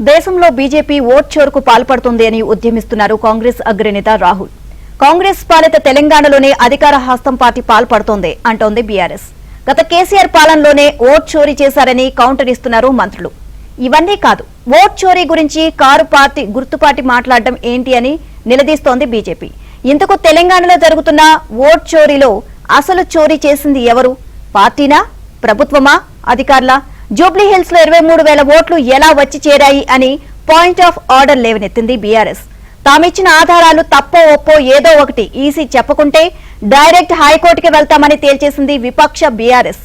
దేశంలో BJP vote చోరుకు పాల్పడుతుంది అని ఉద్యమిస్తున్నారు కాంగ్రెస్ అగ్రనేత రాహుల్. కాంగ్రెస్ పాలిత తెలంగాణలోనే అధికార హస్తం పార్టీ పాల్పడుతోంది అంటోంది బీఆర్ఎస్. గత కేసీఆర్ పాలనలోనే ఓట్ చోరీ చేశారని కౌంటర్ ఇస్తున్నారు మంత్రులు. ఇవన్నీ కాదు, ఓట్ చోరీ గురించి కారు పార్టీ గుర్తుపాటి మాట్లాడడం ఏంటి అని నిలదీస్తోంది బీజేపీ. ఇందుకు తెలంగాణలో జరుగుతున్న ఓట్ చోరీలో అసలు చోరీ చేసింది ఎవరు? పార్టీనా, ప్రభుత్వమా, అధికారులా? జూబ్లీహిల్స్ లో 23,000 ఓట్లు ఎలా వచ్చి చేరాయి అని పాయింట్ ఆఫ్ ఆర్డర్ లేవనెత్తింది బీఆర్ఎస్. తామిచ్చిన ఆధారాలు తప్పో ఒప్పో ఏదో ఒకటి ఈసీ చెప్పకుంటే డైరెక్ట్ హైకోర్టుకి వెళ్తామని తేల్చేసింది విపక్ష బీఆర్ఎస్.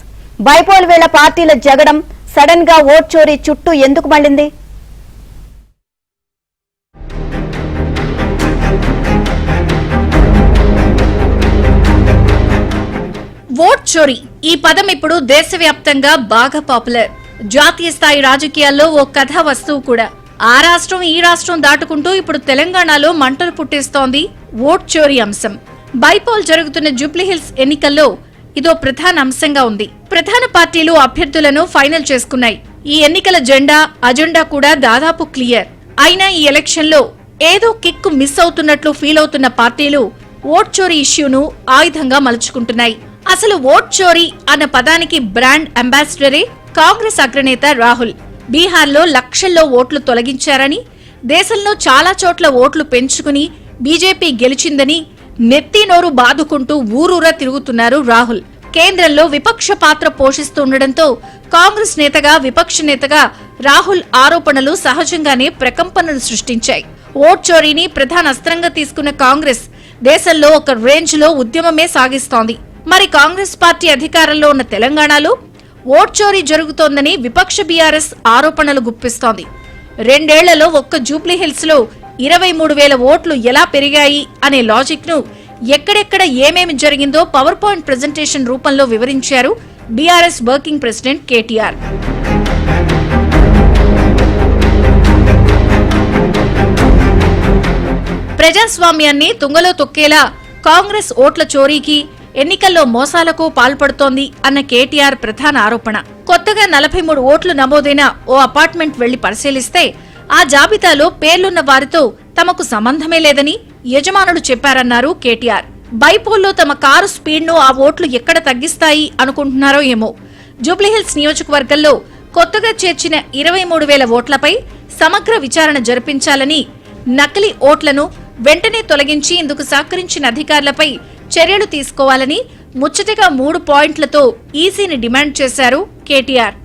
బైపోల్ వేళ పార్టీల జగడం సడన్ గా ఓట్ చోరీ చుట్టూ ఎందుకు మళ్లింది? ఓట్ చోరీ ఈ పదం ఇప్పుడు దేశవ్యాప్తంగా బాగా పాపులర్. జాతీయ స్థాయి రాజకీయాల్లో ఓ కథ వస్తువు కూడా. ఆ రాష్ట్రం ఈ రాష్ట్రం దాటుకుంటూ ఇప్పుడు తెలంగాణలో మంటలు పుట్టిస్తోంది ఓట్ చోరీ అంశం. బైపోల్ జరుగుతున్న జూబ్లీహిల్స్ ఎన్నికల్లో ఇదో ప్రధాన అంశంగా ఉంది. ప్రధాన పార్టీలు అభ్యర్థులను ఫైనల్ చేసుకున్నాయి. ఈ ఎన్నికల అజెండా కూడా దాదాపు క్లియర్. అయినా ఈ ఎలక్షన్ లో ఏదో కిక్కు మిస్ అవుతున్నట్లు ఫీల్ అవుతున్న పార్టీలు ఓట్ చోరీ ఇష్యూను ఆయుధంగా మలుచుకుంటున్నాయి. అసలు ఓట్ చోరీ అన్న పదానికి బ్రాండ్ అంబాసిడరే కాంగ్రెస్ అగ్రనేత రాహుల్. బీహార్లో లక్షల్లో ఓట్లు తొలగించారని, దేశంలో చాలా చోట్ల ఓట్లు పెంచుకుని బీజేపీ గెలిచిందని నెత్తి నోరు బాదుకుంటూ ఊరూరా తిరుగుతున్నారు రాహుల్. కేంద్రంలో విపక్ష పాత్ర పోషిస్తుండటంతో కాంగ్రెస్ నేతగా విపక్ష నేతగా రాహుల్ ఆరోపణలు సహజంగానే ప్రకంపనలు సృష్టించాయి. ఓట్ చోరీని ప్రధాన అస్త్రంగా తీసుకున్న కాంగ్రెస్ దేశంలో ఒక రేంజ్ లో ఉద్యమమే సాగిస్తోంది. మరి కాంగ్రెస్ పార్టీ అధికారంలో ఉన్న తెలంగాణలో ఓట్ చోరీ జరుగుతోందని విపక్ష బీఆర్ఎస్ ఆరోపణలు గుప్పిస్తోంది. 2 ఏళ్లలో ఒక్క జూబ్లీహిల్స్ లో 23,000 ఓట్లు ఎలా పెరిగాయి అనే లాజిక్ ను, ఎక్కడెక్కడ ఏమేమి జరిగిందో పవర్ పాయింట్ ప్రెజెంటేషన్ రూపంలో వివరించారు బీఆర్ఎస్ వర్కింగ్ ప్రెసిడెంట్ కేటీఆర్. ప్రజాస్వామ్యాన్ని తుంగలో తొక్కేలా కాంగ్రెస్ ఓట్ల చోరీకి, ఎన్నికల్లో మోసాలకు పాల్పడుతోంది అన్న కేటీఆర్ ప్రధాన ఆరోపణ. కొత్తగా 43 ఓట్లు నమోదైన ఓ అపార్ట్మెంట్ వెళ్లి పరిశీలిస్తే ఆ జాబితాలో పేర్లున్న వారితో తమకు సంబంధమే లేదని యజమానులు చెప్పారన్నారు కేటీఆర్. బైపోల్లో తమ కారు స్పీడ్ను ఆ ఓట్లు ఎక్కడ తగ్గిస్తాయి అనుకుంటున్నారో ఏమో. జూబ్లీహిల్స్ నియోజకవర్గంలో కొత్తగా చేర్చిన 23,000 ఓట్లపై సమగ్ర విచారణ జరిపించాలని, నకిలీ ఓట్లను వెంటనే తొలగించి ఇందుకు సహకరించిన అధికారులపై చర్యలు తీసుకోవాలని ముచ్చటగా 3 పాయింట్లతో ఈసీని డిమాండ్ చేశారు కేటీఆర్.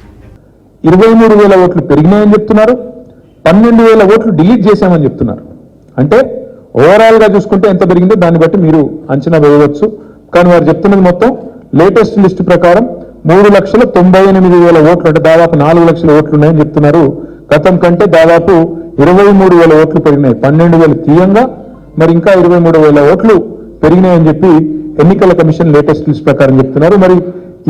23,000 ఓట్లు పెరిగినాయని చెప్తున్నారు, 12,000 ఓట్లు డిలీట్ చేశామని చెప్తున్నారు. అంటే ఓవరాల్ గా చూసుకుంటే ఎంత పెరిగిందో దాన్ని బట్టి మీరు అంచనా వేయవచ్చు. కానీ వారు చెప్తున్నది మొత్తం లేటెస్ట్ లిస్టు ప్రకారం 3,98,000 ఓట్లు, అంటే దాదాపు 4 లక్షల ఓట్లు ఉన్నాయని చెప్తున్నారు. గతం కంటే దాదాపు 23,000 ఓట్లు పెరిగినాయి. 12,000 తీయంగా మరి ఇంకా 23,000 ఓట్లు పెరిగినాయని చెప్పి ఎన్నికల కమిషన్ లేటెస్ట్ లిస్ట్ ప్రకారం చెప్తున్నారు. మరి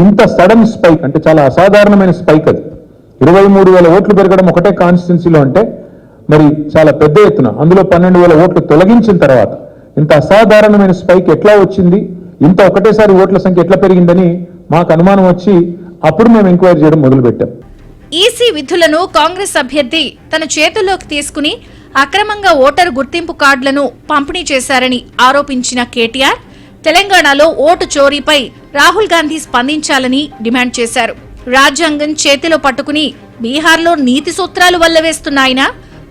ఇంత సడన్ స్పైక్ అంటే చాలా అసాధారణమైన స్పైక్ అది. 23,000 ఓట్లు పెరగడం ఒకటే కాన్స్టిట్యున్సీలో అంటే మరి చాలా పెద్ద ఎత్తున, అందులో 12,000 ఓట్లు తొలగించిన తర్వాత ఇంత అసాధారణమైన స్పైక్ ఎట్లా వచ్చింది, ఇంత ఒకటేసారి ఓట్ల సంఖ్య ఎట్లా పెరిగిందని మాకు అనుమానం వచ్చి అప్పుడు మేము ఎంక్వైరీ చేయడం మొదలుపెట్టాం. ఈసీ విధులను కాంగ్రెస్ అభ్యర్థి తన చేతుల్లోకి తీసుకుని అక్రమంగా ఓటరు గుర్తింపు కార్డులను పంపిణీ చేశారని ఆరోపించిన కేటీఆర్ తెలంగాణలో ఓటు చోరీపై రాహుల్ గాంధీ స్పందించాలని డిమాండ్ చేశారు. రాజ్యాంగం చేతిలో పట్టుకుని బీహార్లో నీతి సూత్రాలు వల్లవేస్తున్నాయన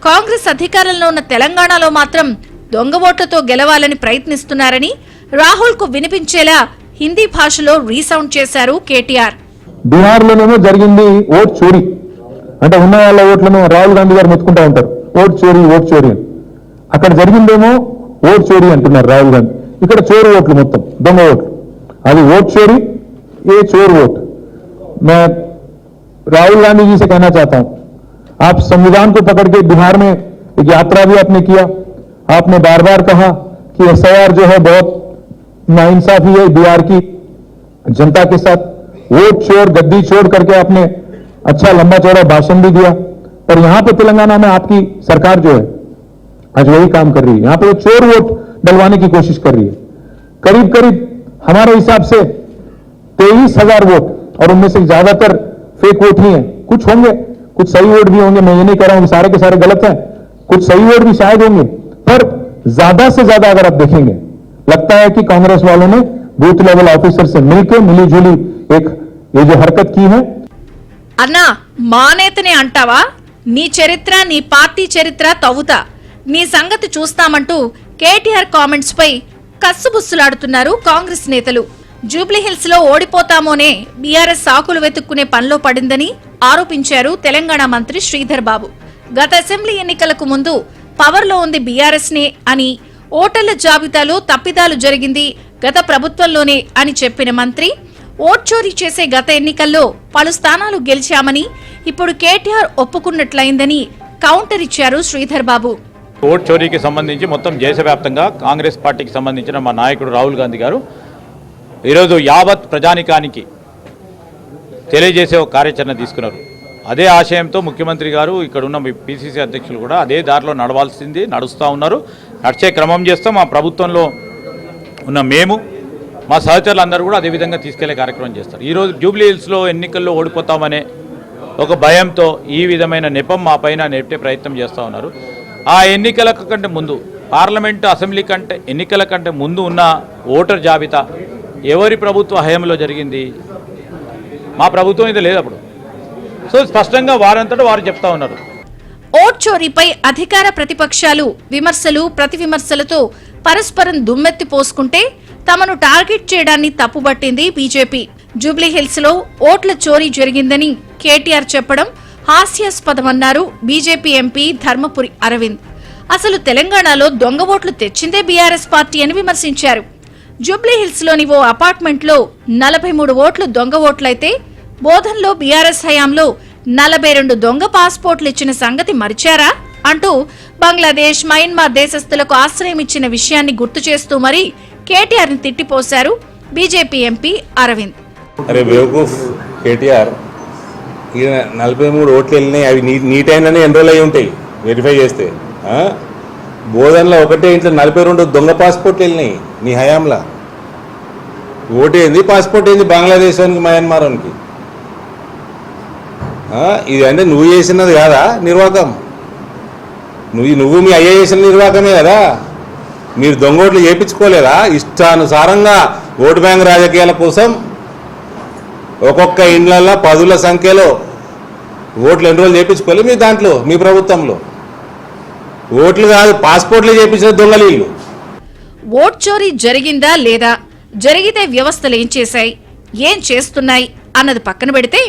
కాంగ్రెస్ అధికారంలో ఉన్న తెలంగాణలో మాత్రం దొంగ ఓట్లతో గెలవాలని ప్రయత్నిస్తున్నారని రాహుల్ కు వినిపించేలా హిందీ భాషలో రీసౌండ్ చేశారు కేటీఆర్. బీహార్లోనేమో జరిగింది ఓట్ చోరీ, అంటే ఉన్న వాళ్ళ ఓట్లను రాహుల్ గాంధీ గారు మొత్తుకుంటా ఉంటారు ఓట్ చోరీ ఓట్ చోరీ అని. అక్కడ జరిగిందేమో ఓట్ చోరీ అంటున్నారు రాహుల్ గాంధీ, ఇక్కడ చోరు ఓట్లు మొత్తం దొంగ ఓట్లు. అది ఓట్ చోరీ, ఏ చోर वोट। मैं राहुल गांधी जी से कहना चाहता हूं, आप संविधान को पकड़ के बिहार में एक यात्रा भी आपने किया, आपने बार बार कहा कि एसआईआर जो है बहुत नाइंसाफी है बिहार की जनता के साथ, वोट चोर गद्दी चोर करके आपने अच्छा लंबा चौड़ा भाषण भी दिया। पर यहां पे तेलंगाना में आपकी सरकार जो है आज वही काम कर रही है, यहां पे वो चोर वोट डलवाने की कोशिश कर रही है। करीब करीब हमारे हिसाब से 23,000 वोट, और उनमें से ज्यादातर फेक वोट ही है, कुछ होंगे कुछ सही वोट भी होंगे, मैं ये नहीं कह रहा हूं कि सारे के सारे गलत हैं, कुछ सही वोट भी शायद होंगे, पर ज्यादा से ज्यादा अगर आप देखेंगे लगता है कि कांग्रेस वालों ने बूथ लेवल ऑफिसर से मिलकर मिलीजुली एक ये जो हरकत की है। అన్నా మా నేతనే అంటావా? నీ చరిత్ర నీ పార్టీ చరిత్ర తవ్వుతా, నీ సంగతి చూస్తామంటూ కేటీఆర్ కామెంట్స్ పై కస్సుబుస్సులాడుతున్నారు కాంగ్రెస్ నేతలు. జూబ్లీహిల్స్ లో ఓడిపోతామోనే బీఆర్ఎస్ సాకులు వెతుక్కునే పనిలో పడిందని ఆరోపించారు తెలంగాణ మంత్రి శ్రీధర్ బాబు. గత అసెంబ్లీ ఎన్నికలకు ముందు పవర్లో ఉంది బీఆర్ఎస్ నే అని, ఓటర్ల జాబితాలో తప్పిదాలు జరిగింది గత ప్రభుత్వంలోనే అని చెప్పిన మంత్రి ఓట్ చోరీ చేసే గత ఎన్నికల్లో పలు స్థానాలు గెలిచామని ఇప్పుడు కేటీఆర్ ఒప్పుకున్నట్లయిందని కౌంటర్ ఇచ్చారు శ్రీధర్ బాబు. ఓట్ చోరీకి సంబంధించి మొత్తం దేశవ్యాప్తంగా కాంగ్రెస్ పార్టీకి సంబంధించిన మా నాయకుడు రాహుల్ గాంధీ గారు ఈరోజు యావత్ ప్రజానికానికి తెలియజేసే ఒక కార్యాచరణ తీసుకున్నారు. అదే ఆశయంతో ముఖ్యమంత్రి గారు ఇక్కడ ఉన్న పిసిసి అధ్యక్షులు కూడా అదే దారిలో నడుస్తూ ఉన్నారు. నడిచే క్రమం చేస్తాం. మా ప్రభుత్వంలో ఉన్న మేము మా సహచరులందరూ కూడా అదేవిధంగా తీసుకెళ్లే కార్యక్రమం చేస్తారు. ఈరోజు జూబ్లీహిల్స్లో ఎన్నికల్లో ఓడిపోతామనే ఒక భయంతో ఈ విధమైన నెపం మా పైన నెట్టే ప్రయత్నం చేస్తూ ఉన్నారు. ఆ ఎన్నికల కంటే ముందు పార్లమెంటు అసెంబ్లీ కంటే ఎన్నికల కంటే ముందు ఉన్న ఓటర్ జాబితా ఎవరి ప్రభుత్వ హయాంలో జరిగింది? మా ప్రభుత్వం ఇది లేదు అప్పుడు. సో స్పష్టంగా వారంతటా వారు చెప్తా ఉన్నారు. ఓట్ చోరీపై అధికార ప్రతిపక్షాలు విమర్శలు ప్రతి విమర్శలతో పరస్పరం దుమ్మెత్తి పోసుకుంటే తమను టార్గెట్ చేయడాన్ని తప్పుబట్టింది బీజేపీ. జూబ్లీహిల్స్ లో ఓట్ల చోరీ జరిగిందని కేటీఆర్ చెప్పడం హాస్యాస్పదమన్నారు బీజేపీ ఎంపీ ధర్మపురి అరవింద్. అసలు తెలంగాణలో దొంగ ఓట్లు తెచ్చిందే బీఆర్ఎస్ పార్టీ అని విమర్శించారు. జూబ్లీహిల్స్ లోని ఓ అపార్ట్మెంట్ లో 43 ఓట్లు దొంగ ఓట్లయితే బోధన్లో బీఆర్ఎస్ హయాంలో 42 దొంగ పాస్పోర్ట్లు ఇచ్చిన సంగతి మరిచారా అంటూ బంగ్లాదేశ్ మయన్మార్ దేశస్థులకు ఆశ్రయం ఇచ్చిన విషయాన్ని గుర్తు చేస్తూ మరీ కేటీఆర్ ని తిట్టిపోశారు బీజేపీ ఎంపీ అరవింద్. అరే బేవకూఫ్ కేటీఆర్, 43 ఓట్లు వెళ్ళినాయి, అవి నీట్ అయిననే ఎన్రోల్ అయి ఉంటాయి వెరిఫై చేస్తే. బోధనలో ఒకటే ఇంట్లో 42 దొంగ పాస్పోర్ట్లు వెళ్ళినాయి నీ హయాంలా. ఓటు ఏంది, పాస్పోర్ట్ ఏంది బంగ్లాదేశ్ వానికి మయన్మార్ వానికి? ఇది అంటే నువ్వు చేసినది కాదా నిర్వాహకం? నువ్వు మీ అయ్యే చేసిన నిర్వాహకమే కదా. మీరు దొంగ ఓట్లు చేయించుకోలేదా? ఇష్టానుసారంగా ఓటు బ్యాంక్ రాజకీయాల కోసం ఒక్కొక్క ఇండ్లల్లో 10ల సంఖ్యలో ఓట్లు ఎన్రోల్ చేయించుకోలేదు మీ దాంట్లో, మీ ప్రభుత్వంలో. ఓట్లు కాదు పాస్పోర్ట్లు చేయించిన దొంగలు వీళ్ళు. ఓట్ చోరీ జరిగిందా లేదా, జరిగితే వ్యవస్థలు ఏం చేశాయి, ఏం చేస్తున్నాయి అన్నది పక్కన పెడితే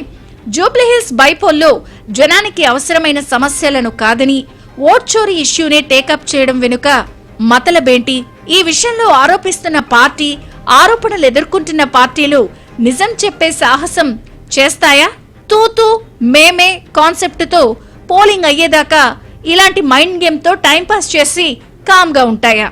జూబ్లీహిల్స్ బైపోల్లో జనానికి అవసరమైన సమస్యలను కాదని ఓట్ చోరీ ఇష్యూనే టేకప్ చేయడం వెనుక మతలబేంటి? ఈ విషయంలో ఆరోపిస్తున్న పార్టీ, ఆరోపణలు ఎదుర్కొంటున్న పార్టీలు నిజం చెప్పే సాహసం చేస్తాయా? తూతూ మేమే కాన్సెప్ట్తో పోలింగ్ అయ్యేదాకా ఇలాంటి మైండ్ గేమ్తో టైంపాస్ చేసి కామ్గా ఉంటాయా?